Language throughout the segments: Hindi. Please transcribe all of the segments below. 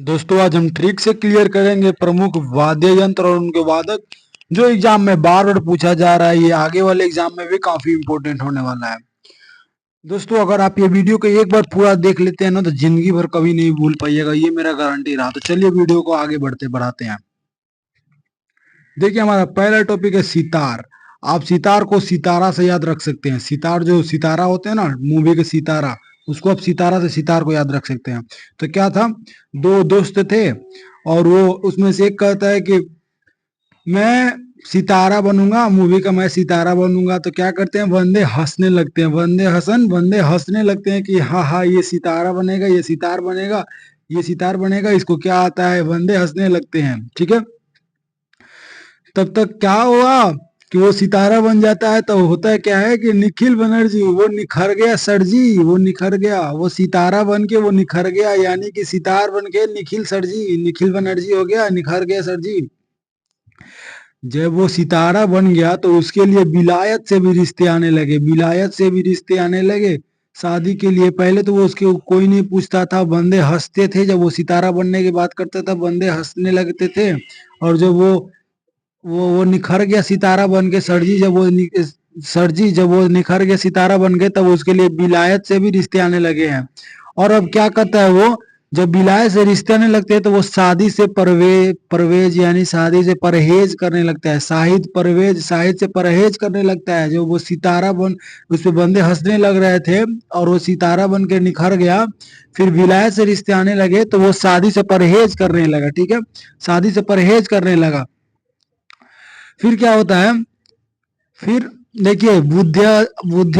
दोस्तों आज हम ट्रिक से क्लियर करेंगे प्रमुख वाद्य यंत्र और उनके वादक जो एग्जाम में बार बार पूछा जा रहा है। ये आगे वाले एग्जाम में भी काफी इंपॉर्टेंट होने वाला है। दोस्तों अगर आप ये वीडियो को एक बार पूरा देख लेते हैं ना तो जिंदगी भर कभी नहीं भूल पाइएगा, ये मेरा गारंटी रहा। तो चलिए वीडियो को आगे बढ़ाते हैं। देखिए हमारा पहला टॉपिक है सितार। आप सितार को सितारा से याद रख सकते हैं। सितार जो सितारा होते हैं ना मूवी के सितारा, उसको आप सितारा से सितार को याद रख सकते हैं। तो क्या था, दो दोस्त थे और वो उसमें से एक कहता है कि मैं सितारा बनूंगा, मूवी का मैं सितारा बनूंगा। तो क्या करते हैं, बंदे हंसने लगते हैं, बंदे हंसने लगते हैं कि हाँ हाँ ये सितारा बनेगा, ये सितार बनेगा, ये सितार बनेगा, इसको क्या आता है। बंदे हंसने लगते हैं, ठीक है। तब तक क्या हुआ कि वो सितारा बन जाता है। तो होता है क्या है कि निखिल बनर्जी वो निखर गया सर जी, वो निखर गया, वो सितारा बन के वो निखर गया, यानी कि सितार बन के निखिल सर जी, निखिल बनर्जी हो गया, निखर गया सर जी। जब वो सितारा बन गया तो उसके लिए विलायत से भी रिश्ते आने लगे, विलायत से भी रिश्ते आने लगे शादी के लिए। पहले तो वो उसके कोई नहीं पूछता था, बंदे हंसते थे। जब वो सितारा बनने की बात करता था बंदे हंसने लगते थे। और जब वो निखर गया सितारा बन के, सर जी जब वो निखर गया सितारा बन गए तब उसके लिए विलायत से भी रिश्ते आने लगे हैं। और अब क्या करता है वो, जब विलायत से रिश्ते आने लगते हैं तो वो शादी से परवेज यानी शादी से परहेज करने लगता है। शाहिद से परहेज करने लगता है। जो वो सितारा बन, उस पे बंदे हंसने लग रहे थे और वो सितारा बन के निखर गया, फिर विलायत से रिश्ते आने लगे तो वो शादी से परहेज करने लगा, ठीक है, शादी से परहेज करने लगा। फिर क्या होता है, फिर देखिए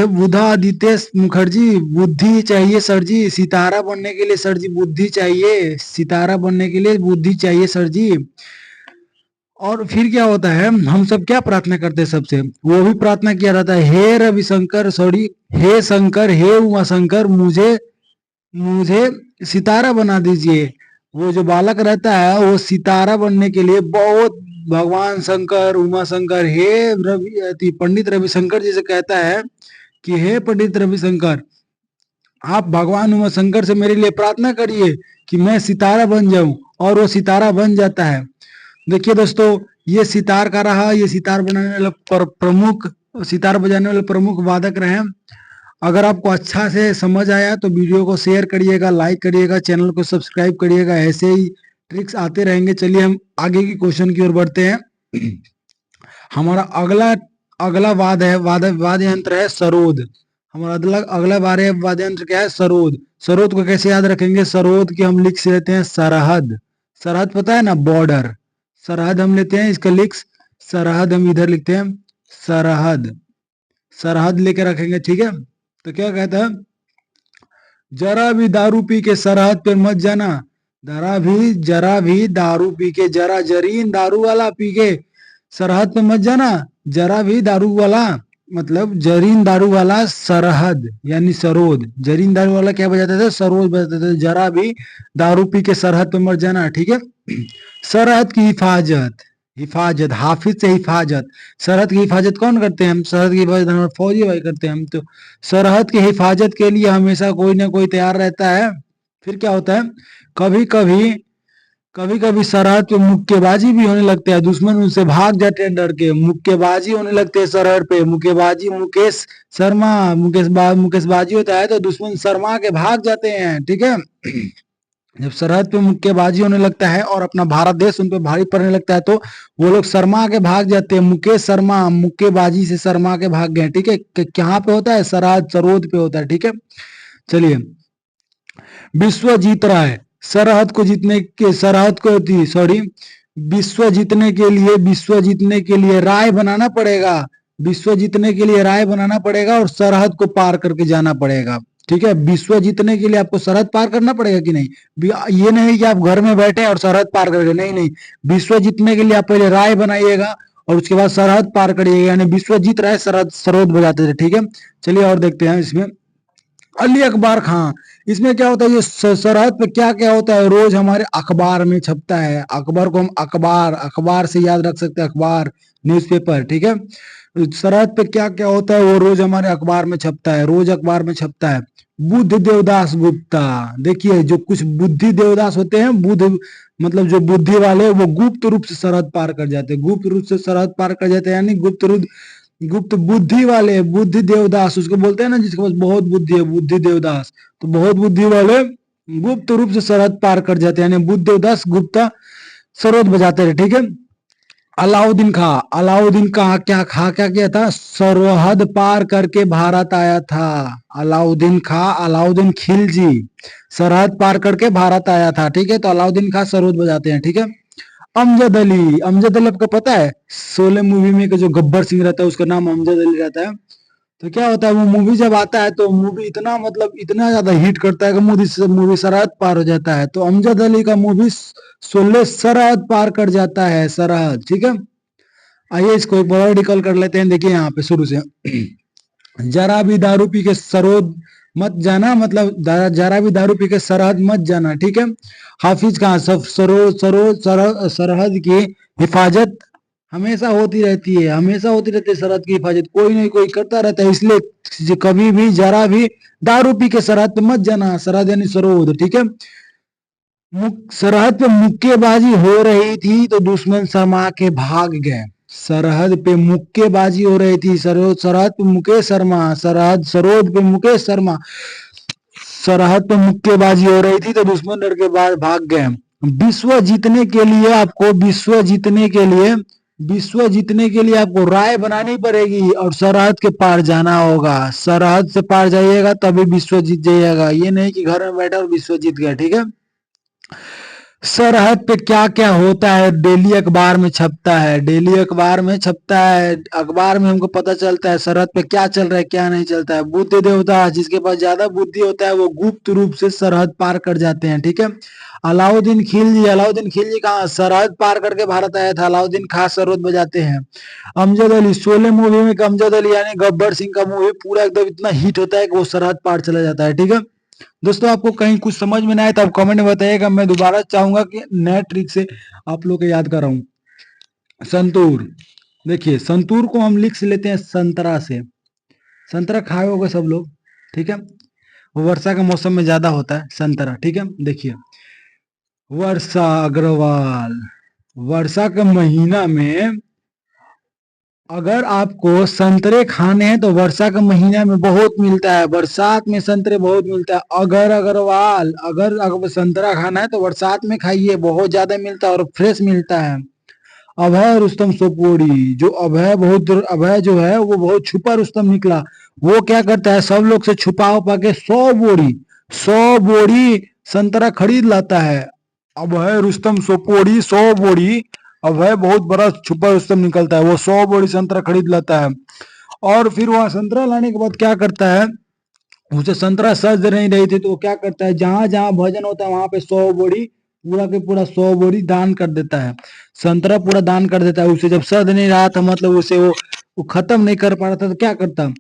बुधादित्य मुखर्जी, बुद्धि चाहिए सर जी, सितारा बनने के लिए सर जी बुद्धि चाहिए, सितारा बनने के लिए बुद्धि चाहिए सर जी। और फिर क्या होता है, हम सब क्या प्रार्थना करते हैं सबसे, वो भी प्रार्थना किया जाता है, हे रविशंकर सॉरी, हे शंकर, हे उमा शंकर, मुझे मुझे सितारा बना दीजिए। वो जो बालक रहता है वो सितारा बनने के लिए बहुत भगवान शंकर, उमा शंकर, हे पंडित रविशंकर जी से कहता है कि हे पंडित रविशंकर, आप भगवान उमा शंकर से मेरे लिए प्रार्थना करिए कि मैं सितारा बन जाऊं। और वो सितारा बन जाता है। देखिए दोस्तों, ये सितार का रहा, ये सितार बनाने वाला प्रमुख, सितार बजाने वाले प्रमुख वादक रहे। अगर आपको अच्छा से समझ आया तो वीडियो को शेयर करिएगा, लाइक करिएगा, चैनल को सब्सक्राइब करिएगा। ऐसे ही ट्रिक्स आते रहेंगे। चलिए हम आगे की क्वेश्चन की ओर बढ़ते हैं। हमारा अगला अगला वाद्य यंत्र है सरोद। हमारा अगला वाद्य यंत्र क्या है, सरोद। सरोद को कैसे याद रखेंगे, सरोद की हम लिख लेते हैं सरहद। सरहद पता है ना, बॉर्डर। सरहद हम लेते हैं, इसका लिख, सरहद हम इधर लिखते हैं, सरहद, सरहद लेके रखेंगे, ठीक है। तो क्या कहता है, जरा भी दारू पी के सरहद पे मत जाना, जरा भी दारू पी के, जरा जरीन दारू वाला पी के सरहद पे मत जाना। जरा भी दारू वाला मतलब जरीन दारू वाला, सरहद यानी सरोद। जरीन दारू वाला क्या बजाते थे, सरोद बजाते थे। जरा भी दारू पी के सरहद पे मत जाना, ठीक है। सरहद की हिफाजत, हिफाजत हाफिज से हिफाजत। सरहद की हिफाजत कौन करते हैं, हम सरहद की हिफाजत हमारे फौजी भाई करते हैं। हम तो सरहद की हिफाजत के लिए हमेशा कोई ना कोई तैयार रहता है। फिर क्या होता है, कभी कभी कभी कभी सरहद पे मुक्केबाजी भी होने लगता है, दुश्मन उनसे भाग जाते हैं डर के, मुक्केबाजी होने लगते हैं सरहद पे। मुक्केबाजी, मुकेशबाजी होता है तो दुश्मन शर्मा के भाग जाते हैं, ठीक है। जब सरहद पे मुक्केबाजी होने लगता है और अपना भारत देश उन पे भारी पड़ने लगता है तो वो लोग शर्मा के भाग जाते हैं। मुकेश शर्मा मुक्केबाजी से शर्मा के भाग गए, ठीक है। कहाँ पे होता है, सरहद, सरोद पे होता है, ठीक है। चलिए, विश्व जीत रहा है, सरहद को जीतने के, सरहद को सॉरी, विश्व जीतने के लिए राय बनाना पड़ेगा, विश्व जीतने के लिए राय बनाना पड़ेगा और सरहद को पार करके जाना पड़ेगा, ठीक है। विश्व जीतने के लिए आपको सरहद पार करना पड़ेगा कि नहीं। ये नहीं कि आप घर में बैठे और सरहद पार करेंगे, नहीं नहीं। विश्व जीतने के लिए आप पहले राय बनाइएगा और उसके बाद सरहद पार करिएगा, यानी विश्व जीत रहा है, सरहद सरोद बजाते थे, ठीक है। चलिए और देखते हैं इसमें, अली अकबर खां। इसमें क्या होता है, ये सरहद पे क्या क्या होता है, रोज हमारे अखबार में छपता है। अकबर को हम अखबार से याद रख सकते हैं, अखबार, न्यूज़पेपर, ठीक है। सरहद पे क्या क्या होता है वो रोज हमारे अखबार में छपता है, रोज अखबार में छपता है। बुद्ध देवदास गुप्ता। देखिए जो कुछ बुद्धि देवदास होते हैं, बुद्ध मतलब जो बुद्धि वाले, वो गुप्त रूप से सरहद पार कर जाते हैं, गुप्त रूप से सरहद पार कर जाते हैं, यानी गुप्त रूप, गुप्त बुद्धि वाले, बुद्धि देवदास उसको बोलते हैं ना, जिसके पास बहुत बुद्धि है, बुद्धि देवदास। तो बहुत बुद्धि वाले गुप्त रूप से सरहद पार कर जाते हैं, यानी बुद्ध देवदास गुप्ता सरहद बजाते रहे, ठीक है। अलाउद्दीन खां, अलाउद्दीन खां क्या किया था, सरहद पार करके भारत आया था। अलाउद्दीन खां, अलाउद्दीन खिलजी सरहद पार करके भारत आया था, ठीक है। तो अलाउद्दीन खां सरहद बजाते हैं, ठीक है। अमजद अली, अमजद अली आपको पता है, शोले मूवी में जो गब्बर सिंह रहता है उसका नाम अमजद अली रहता है। तो क्या होता है, वो मूवी जब आता है तो मूवी इतना मतलब इतना ज्यादा हिट करता है कि मूवी सरहद पार हो जाता है। तो अमजद अली का मूवी शोले सरहद पार कर जाता है, सरहद, ठीक है। आइए इसको एक बार रिकॉल कर लेते हैं, देखिए यहाँ पे शुरू से। जरा भी दारू पी के सरोद मत जाना, मतलब जरा भी दारू पी के सरहद मत जाना, ठीक है। हाफिज खां, सरहद की हिफाजत हमेशा होती रहती है, हमेशा होती रहती है सरहद की हिफाजत, कोई नहीं कोई करता रहता है, इसलिए कभी भी जरा भी दारू पी के सरहद पे मत जाना, सरहद यानी सरोद, ठीक है। सरहद पे मुक्केबाजी हो रही थी तो दुश्मन शर्मा के भाग गए। सरहद पे मुक्केबाजी हो रही थी, सरहद पे मुकेश शर्मा, सरोद पे मुकेश शर्मा, सरहद पे मुक्केबाजी हो रही थी तो दुश्मन डर के बाद भाग गए। विश्व जीतने के लिए आपको, विश्व जीतने के लिए आपको राय बनानी पड़ेगी और सरहद के पार जाना होगा। सरहद से पार जाइएगा तभी विश्व जीत जाइएगा, ये नहीं कि घर में बैठा और विश्व जीत गया, ठीक है। सरहद पे क्या क्या होता है डेली अखबार में छपता है, डेली अखबार में छपता है, अखबार में हमको पता चलता है सरहद पे क्या चल रहा है क्या नहीं चलता है। बुद्ध देवता, जिसके पास ज्यादा बुद्धि होता है वो गुप्त रूप से सरहद पार कर जाते हैं, ठीक है। अलाउद्दीन खिलजी कहाँ सरहद पार करके भारत आया था, अलाउद्दीन खां सरहद बजाते हैं। अमजद अली, शोले मूवी में अमजद अली यानी गब्बर सिंह का मूवी पूरा एकदम इतना हिट होता है कि वो सरहद पार चला जाता है, ठीक है। दोस्तों आपको कहीं कुछ समझ में ना आए तो आप कमेंट में बताइएगा, मैं दोबारा चाहूंगा कि नए ट्रिक से आप लोग को याद कराऊं। संतूर, देखिए संतूर को हम लिख लेते हैं संतरा से, संतरा खाए होगा सब लोग, ठीक है। वो वर्षा के मौसम में ज्यादा होता है संतरा, ठीक है। देखिए वर्षा अग्रवाल, वर्षा के महीना में अगर आपको संतरे खाने हैं तो वर्षा के महीना में बहुत मिलता है, बरसात में संतरे बहुत मिलता है। अगर अग्रवाल, अगर संतरा खाना है तो बरसात में खाइए, बहुत ज्यादा मिलता है और फ्रेश मिलता है। अभय रुस्तम सोपोरी, जो अभय जो है वो बहुत छुपा रुस्तम निकला। वो क्या करता है, सब लोग से छुपा उपा के 100 बोरी संतरा खरीद लाता है। अभय रुस्तम सोपोरी 100 बोरी, अभय बहुत बड़ा छुपा रुस्तम निकलता है, वो 100 बोरी संतरा खरीद लाता है। और फिर वहां संतरा लाने के बाद क्या करता है, उसे संतरा सज नहीं रही थी तो वो क्या करता है, जहां जहां भजन होता है वहां पे 100 बोरी, पूरा के पूरा 100 बोरी दान कर देता है, संतरा पूरा दान कर देता है। उसे जब सज नहीं रहा था, मतलब उसे वो खत्म नहीं कर पा रहा था, तो क्या करता,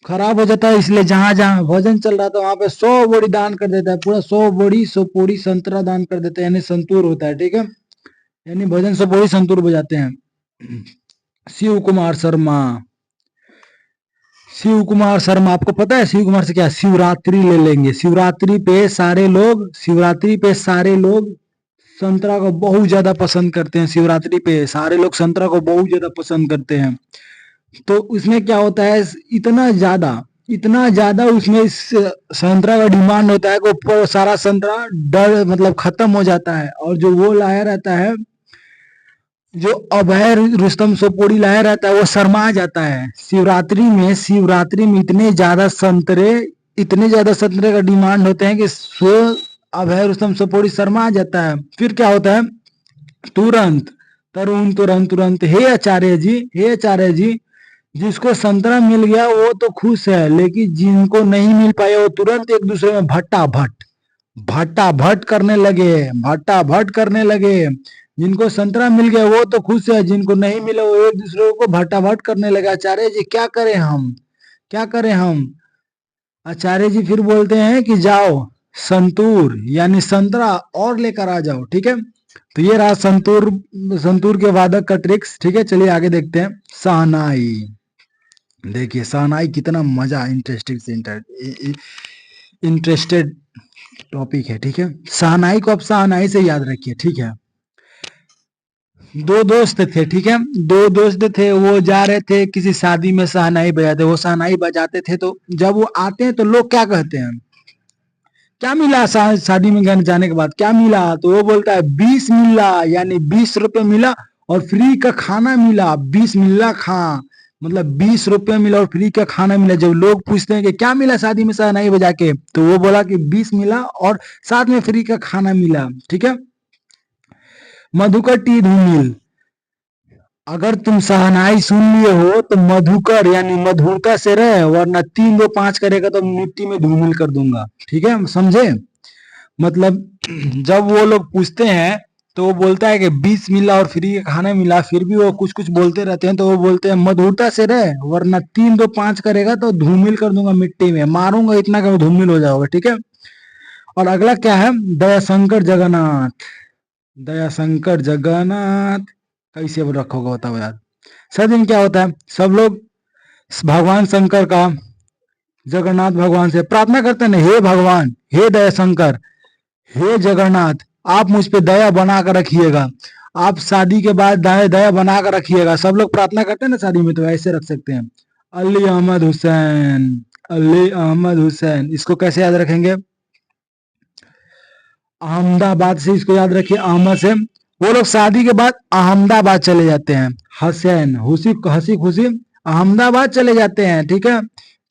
खराब हो जाता है, इसलिए जहां जहां भजन चल रहा था वहां पे 100 बोरी दान कर देता है, पूरा 100 बोरी 100 बोरी संतरा दान कर देता है, यानी संतूर होता है, ठीक है। यानी भजन 100 बोरी संतूर बजाते हैं। शिव कुमार शर्मा, शिव कुमार शर्मा, आपको पता है शिव कुमार से क्या, शिवरात्रि ले लेंगे, शिवरात्रि पे सारे लोग संतरा को बहुत ज्यादा पसंद करते हैं, शिवरात्रि पे सारे लोग संतरा को बहुत ज्यादा पसंद करते हैं। तो उसमें क्या होता है, इतना ज्यादा उसमें इस संतरा का डिमांड होता है कि सारा संतरा डर मतलब खत्म हो जाता है, और जो वो लाया रहता है, जो अभय रुस्तम सोपोरी लाया रहता है, वो शर्मा जाता है। शिवरात्रि में इतने ज्यादा संतरे का डिमांड होते हैं कि सो अभय रुस्तम सोपोरी शर्मा जाता है। फिर क्या होता है, तुरंत तुरंत, हे आचार्य जी, जिसको संतरा मिल गया वो तो खुश है, लेकिन जिनको नहीं मिल पाया वो तुरंत एक दूसरे में भट्टा भट करने लगे। जिनको संतरा मिल गया वो तो खुश है, जिनको नहीं मिला वो एक दूसरे को भट्टा भट करने लगे। आचार्य जी क्या करें हम। आचार्य जी फिर बोलते हैं कि जाओ संतूर यानी संतरा और लेकर आ जाओ, ठीक है। तो ये रहा संतूर के वादक का ट्रिक्स, ठीक है। चलिए आगे देखते हैं। शहनाई, देखिए शहनाई कितना मजा इंटरेस्टिंग से इंटरेस्टेड टॉपिक है, ठीक है। शहनाई को आप शहनाई से याद रखिए, ठीक है। दो दोस्त थे, ठीक है। दो दोस्त थे, वो जा रहे थे किसी शादी में शहनाई बजाते, वो शहनाई बजाते थे, तो जब वो आते हैं तो लोग क्या कहते हैं, क्या मिला शादी में जाने के बाद क्या मिला, तो वो बोलता है 20 मिला, यानी 20 रुपए मिला और फ्री का खाना मिला, 20 मिला खा, मतलब 20 रुपए मिला और फ्री का खाना मिला। जब लोग पूछते हैं कि क्या मिला शादी में शहनाई बजा के, तो वो बोला कि 20 मिला और साथ में फ्री का खाना मिला, ठीक है। मधुकर टी धूमिल, अगर तुम शहनाई सुन लिए हो तो मधुकर यानी मधुरता से रहे, वरना 3 2 5 करेगा तो मिट्टी में धूमिल कर दूंगा, ठीक है, समझे। मतलब जब वो लोग पूछते हैं तो वो बोलता है कि 20 मिला और फ्री का खाना मिला, फिर भी वो कुछ कुछ बोलते रहते हैं, तो वो बोलते हैं मधुरता से रहे, वरना 3 2 5 करेगा तो धूमिल कर दूंगा मिट्टी में, मारूंगा इतना कि धूमिल हो जाओगे, ठीक है। और अगला क्या है, दयाशंकर जगन्नाथ। दयाशंकर जगन्नाथ कैसे रखोगे बताओ यार। सर दिन क्या होता है, सब लोग भगवान शंकर का, जगन्नाथ भगवान से प्रार्थना करते हैं, हे भगवान, हे दयाशंकर, हे जगन्नाथ, आप मुझ पे दया बना कर रखिएगा, आप शादी के बाद दया दया बना कर रखिएगा। सब लोग प्रार्थना करते हैं ना शादी में, तो ऐसे रख सकते हैं, अली अहमद हुसैन, अली अहमद हुसैन। इसको कैसे याद रखेंगे, अहमदाबाद से इसको याद रखिए, अहमद से। वो लोग शादी के बाद अहमदाबाद चले जाते हैं, हसैन हुसी हसी खुशी अहमदाबाद चले जाते हैं, ठीक है।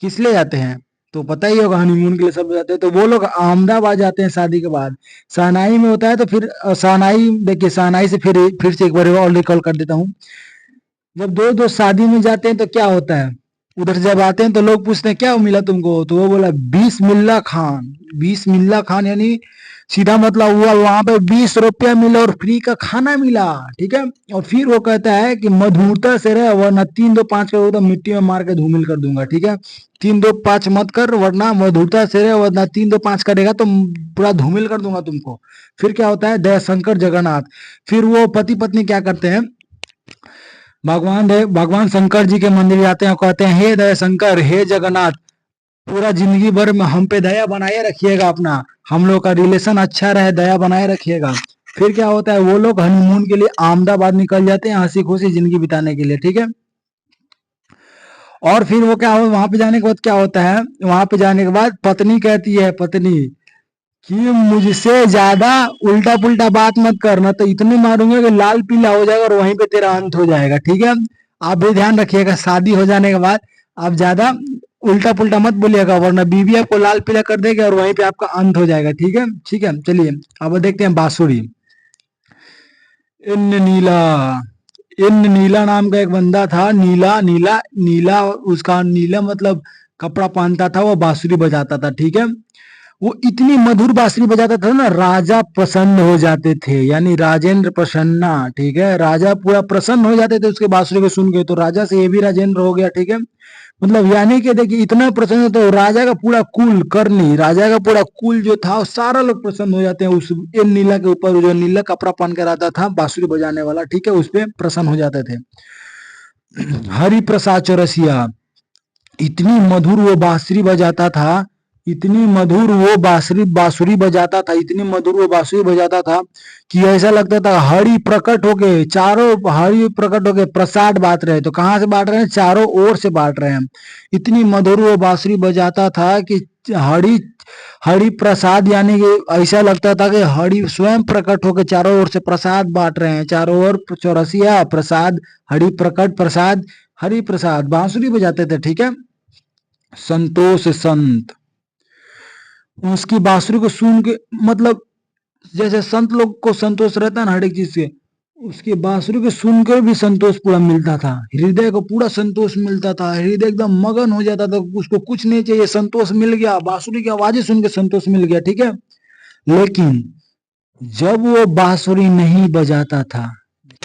किस लिए जाते हैं तो पता ही होगा, हनीमून के लिए सब जाते हैं, तो वो लोग अहमदाबाद जाते हैं शादी के बाद। शहनाई में होता है तो फिर शहनाई देखिए, शहनाई से फिर से एक बार और रिकॉल कर देता हूँ। जब दो दोस्त शादी में जाते हैं तो क्या होता है, उधर जब आते हैं तो लोग पूछते हैं क्या मिला तुमको, तो वो बोला 20 मिल्ला खान। 20 मिल्ला खान यानी सीधा मतलब हुआ वहां पे 20 रुपया मिला और फ्री का खाना मिला, ठीक है। और फिर वो कहता है कि मधुरता से रहे, वरना 3 2 5 करोगे तो मिट्टी में मार के धूमिल कर दूंगा, ठीक है। 3 2 5 मत कर, वरना मधुरता से रहे, वरना 3 2 5 करेगा तो पूरा धूमिल कर दूंगा तुमको। फिर क्या होता है, दयाशंकर जगन्नाथ। फिर वो पति पत्नी क्या करते हैं, भगवान शंकर जी के मंदिर जाते हैं, कहते हैं हे दया शंकर, हे जगन्नाथ, पूरा जिंदगी भर में हम पे दया बनाए रखिएगा, अपना हम लोग का रिलेशन अच्छा रहे, दया बनाए रखिएगा। फिर क्या होता है, वो लोग हनीमून के लिए अहमदाबाद निकल जाते हैं, हंसी खुशी जिंदगी बिताने के लिए, ठीक है। और फिर वो क्या हो, वहां पे जाने के बाद क्या होता है, वहां पे जाने के बाद पत्नी कहती है, पत्नी कि मुझसे ज्यादा उल्टा पुल्टा बात मत करना, तो इतने मारूंगा कि लाल पीला हो जाएगा और वहीं पे तेरा अंत हो जाएगा, ठीक है। आप भी ध्यान रखिएगा, शादी हो जाने के बाद आप ज्यादा उल्टा पुल्टा मत बोलिएगा, वरना बीवी आपको लाल पीला कर देगी और वहीं पे आपका अंत हो जाएगा, ठीक है। ठीक है, चलिए अब देखते हैं बांसुरी। इन नीला, इन नीला नाम का एक बंदा था, नीला नीला नीला, उसका नीला मतलब कपड़ा पहनता था, वो बांसुरी बजाता था, ठीक है। वो इतनी मधुर बांसुरी बजाता था ना, राजा प्रसन्न हो जाते थे, यानी राजेंद्र प्रसन्ना, ठीक है। राजा पूरा प्रसन्न हो जाते थे उसके बांसुरी को सुन के, तो राजा से ये भी राजेंद्र हो गया, ठीक है। मतलब यानी कि देखिए इतना प्रसन्न, तो राजा का पूरा कुल करनी, राजा का पूरा कुल जो था वो सारा लोग प्रसन्न हो जाते हैं उस इन नीला के ऊपर, जो नीला कपड़ा पहन कर आता था बांसुरी बजाने वाला, ठीक है, उस पर प्रसन्न हो जाते थे। हरि प्रसाद चौरसिया, इतनी मधुर वो बांसुरी बजाता था, इतनी मधुर वो बांसुरी बांसुरी बजाता था, इतनी मधुर वो बांसुरी बजाता था कि ऐसा लगता था हरि प्रकट होके, चारों हरि प्रकट होके प्रसाद बांट रहे, तो कहाँ से बांट रहे हैं, चारों ओर से बांट रहे हैं। इतनी मधुर वो बांसुरी बजाता था कि हरि हरि प्रसाद, यानी कि ऐसा लगता था कि हरि स्वयं प्रकट होकर चारों ओर से प्रसाद बांट रहे हैं, चारों ओर चौरसिया प्रसाद, हरि प्रकट प्रसाद, हरि प्रसाद बांसुरी बजाते थे, ठीक है। संतोष संत, उसकी बांसुरी को सुन के, मतलब जैसे संत लोग को संतोष रहता है ना हर एक चीज से, उसकी बांसुरी को सुनकर भी संतोष पूरा मिलता था, हृदय को पूरा संतोष मिलता था, हृदय एकदम मगन हो जाता था, उसको कुछ नहीं चाहिए, संतोष मिल गया, बांसुरी की आवाजें सुन के संतोष मिल गया, ठीक है। लेकिन जब वो बांसुरी नहीं बजाता था,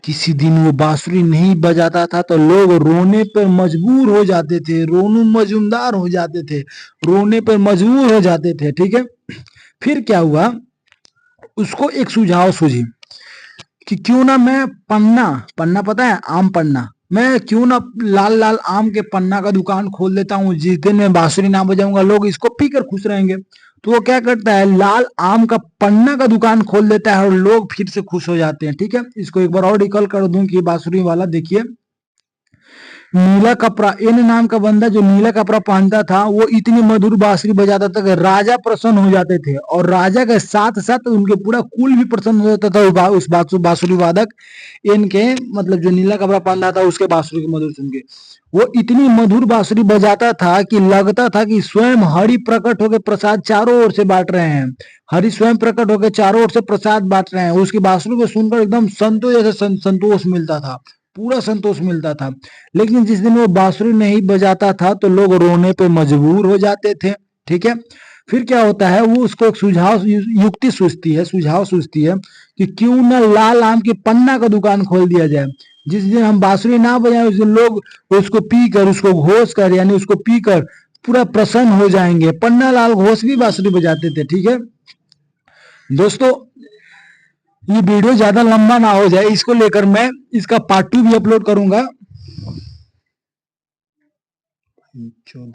किसी दिन वो बांसुरी नहीं बजाता था, तो लोग रोने पर मजबूर हो जाते थे, रोनू मजूमदार हो जाते थे, रोने पर मजबूर हो जाते थे, ठीक है। फिर क्या हुआ, उसको एक सुझाव सूझी कि क्यों ना मैं पन्ना, पन्ना पता है, आम पन्ना, मैं क्यों ना लाल लाल आम के पन्ना का दुकान खोल देता हूँ, जिस दिन मैं बांसुरी ना बजाऊंगा लोग इसको पीकर खुश रहेंगे। तो वो क्या करता है, लाल आम का पन्ना का दुकान खोल देता है और लोग फिर से खुश हो जाते हैं। ठीक है, इसको एक बार और रिकॉल कर दूं कि बांसुरी वाला देखिए, नीला कपड़ा, इन नाम का बंदा जो नीला कपड़ा पहनता था वो इतनी मधुर बांसुरी बजाता था कि राजा प्रसन्न हो जाते थे, और राजा के साथ साथ उनके पूरा कुल भी प्रसन्न हो जाता था उस बांसुरी वादक इनके, मतलब जो नीला कपड़ा पहनता था उसके बांसुरी की मधुर सुन के। वो इतनी मधुर बांसुरी बजाता था कि लगता था कि स्वयं हरि प्रकट होकर प्रसाद चारों ओर से बांट रहे हैं। हरि स्वयं प्रकट होकर चारों ओर से प्रसाद बांट रहे हैं। उसकी बांसुरी को सुनकर एकदम संतोष, जैसे संतोष मिलता था, पूरा संतोष मिलता था। लेकिन जिस दिन वो बांसुरी नहीं बजाता था तो लोग रोने पे मजबूर हो जाते थे। ठीक है, फिर क्या होता है, वो उसको एक सुझाव, युक्ति सूझती है, सुझाव सूझती है कि क्यों ना लाल आम के पन्ना का दुकान खोल दिया जाए। जिस दिन हम बांसुरी ना बजाएं उस दिन लोग उसको पी कर, उसको घोष कर, यानी उसको पी कर पूरा प्रसन्न हो जाएंगे। पन्ना लाल घोष भी बांसुरी बजाते थे। ठीक है दोस्तों, ये वीडियो ज्यादा लंबा ना हो जाए, इसको लेकर मैं इसका पार्ट 2 भी अपलोड करूंगा।